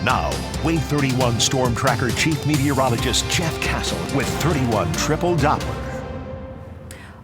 Now, Wave 31 Storm Tracker Chief Meteorologist Jeff Castle with 31 Triple Doppler.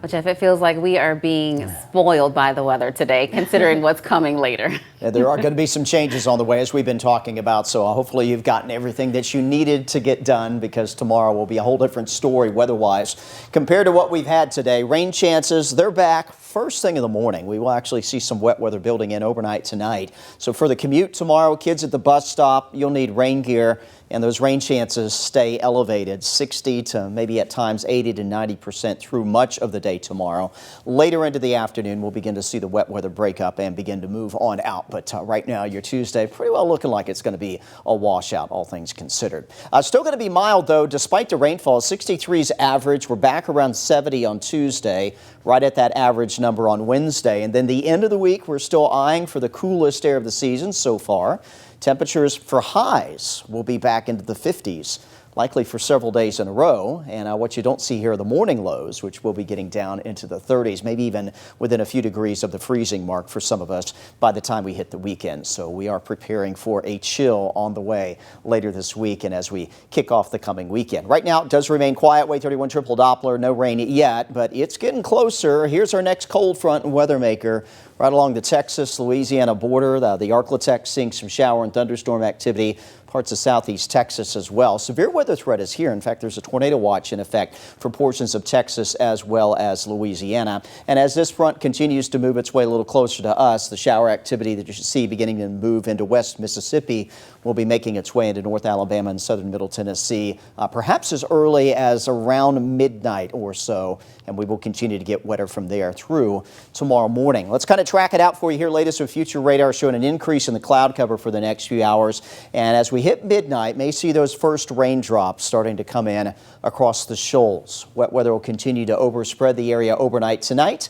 Well, Jeff, it feels like we are being spoiled by the weather today, considering what's coming later. Yeah, there are going to be some changes on the way, as we've been talking about, so hopefully you've gotten everything that you needed to get done, because tomorrow will be a whole different story weather-wise compared to what we've had today. Rain chances, they're back first thing in the morning. We will actually see some wet weather building in overnight tonight. So for the commute tomorrow, kids at the bus stop, you'll need rain gear, and those rain chances stay elevated, 60 to maybe at times 80 to 90% through much of the day tomorrow. Later into the afternoon, we'll begin to see the wet weather break up and begin to move on out. But right now, your Tuesday, pretty well looking like it's going to be a washout, all things considered. Still going to be mild, though, despite the rainfall. 63's average. We're back around 70 on Tuesday, right at that average number on Wednesday. And then the end of the week, we're still eyeing for the coolest air of the season so far. Temperatures for highs will be back into the 50s, likely for several days in a row. And what you don't see here are the morning lows, which will be getting down into the 30s, maybe even within a few degrees of the freezing mark for some of us by the time we hit the weekend. So we are preparing for a chill on the way later this week and as we kick off the coming weekend. Right now, it does remain quiet. Wave 31 Triple Doppler, no rain yet, but it's getting closer. Here's our next cold front and weather maker. Right along the Texas-Louisiana border, the Arklatex seeing some shower and thunderstorm activity, parts of southeast Texas as well. Severe weather threat is here. In fact, there's a tornado watch in effect for portions of Texas as well as Louisiana. And as this front continues to move its way a little closer to us, the shower activity that you should see beginning to move into West Mississippi will be making its way into North Alabama and southern Middle Tennessee, perhaps as early as around midnight or so. And we will continue to get wetter from there through tomorrow morning. Let's kind of track it out for you here. Latest with future radar showing an increase in the cloud cover for the next few hours. And as we hit midnight, may see those first raindrops starting to come in across the shoals. Wet weather will continue to overspread the area overnight tonight.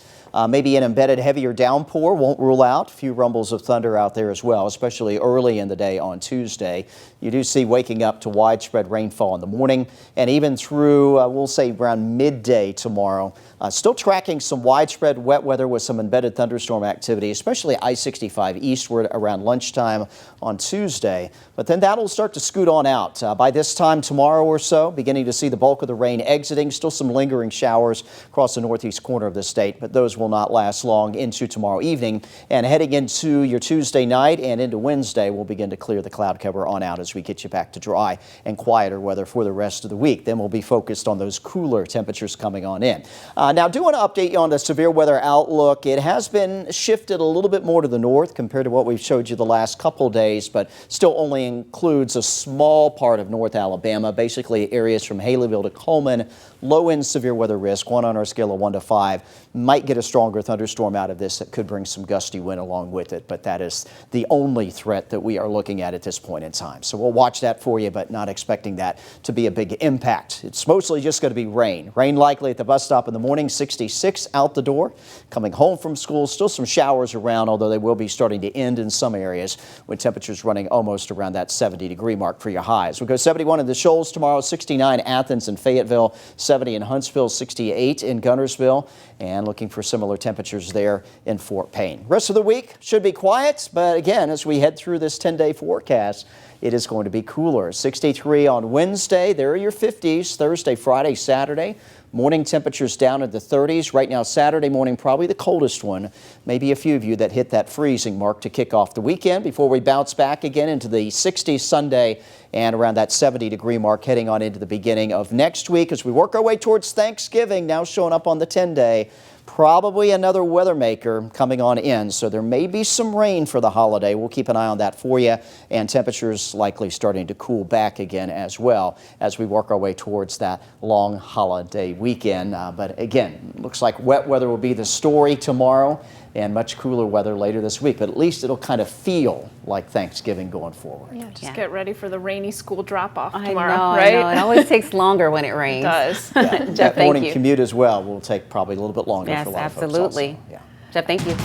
Maybe an embedded heavier downpour, won't rule out. A few rumbles of thunder out there as well, especially early in the day on Tuesday. You do see waking up to widespread rainfall in the morning and even through, we'll say, around midday tomorrow. Still tracking some widespread wet weather with some embedded thunderstorm activity, especially I-65 eastward around lunchtime on Tuesday. But then that'll start to scoot on out. By this time tomorrow or so, beginning to see the bulk of the rain exiting. Still some lingering showers across the northeast corner of the state, but those will not last long into tomorrow evening. And heading into your Tuesday night and into Wednesday, we'll begin to clear the cloud cover on out as we get you back to dry and quieter weather for the rest of the week. Then we'll be focused on those cooler temperatures coming on in. Now, I do want to update you on the severe weather outlook. It has been shifted a little bit more to the north compared to what we've showed you the last couple days, but still only includes a small part of North Alabama, basically areas from Haleyville to Coleman. Low-end severe weather risk, 1 on our scale of 1 to 5. Might get a stronger thunderstorm out of this that could bring some gusty wind along with it, but that is the only threat that we are looking at this point in time. So we'll watch that for you, but not expecting that to be a big impact. It's mostly just going to be rain. Rain likely at the bus stop in the morning, 66 out the door. Coming home from school, still some showers around, although they will be starting to end in some areas with temperatures running almost around that 70-degree mark for your highs. We'll go 71 in the Shoals tomorrow, 69 Athens and Fayetteville, 70 in Huntsville, 68 in Guntersville, and looking for similar temperatures there in Fort Payne. Rest of the week should be quiet, but again, as we head through this 10-day forecast, it is going to be cooler. 63 on Wednesday. There are your 50s. Thursday, Friday, Saturday. Morning temperatures down in the 30s. Right now, Saturday morning, probably the coldest one. Maybe a few of you that hit that freezing mark to kick off the weekend before we bounce back again into the 60s Sunday and around that 70-degree mark heading on into the beginning of next week as we work our way towards Thanksgiving, now showing up on the 10-day. Probably another weather maker coming on in, so there may be some rain for the holiday. We'll keep an eye on that for you, and temperatures likely starting to cool back again as well as we work our way towards that long holiday weekend. But again, looks like wet weather will be the story tomorrow and much cooler weather later this week, but at least it'll kind of feel like Thanksgiving going forward. Yeah, just get ready for the rainy school drop-off tomorrow, right? I know. It always takes longer when it rains. It does. Yeah, Jeff, that morning thank you. commute as well will take probably a little bit longer Yes, for a lot of folks absolutely. also. Yeah. Jeff, thank you.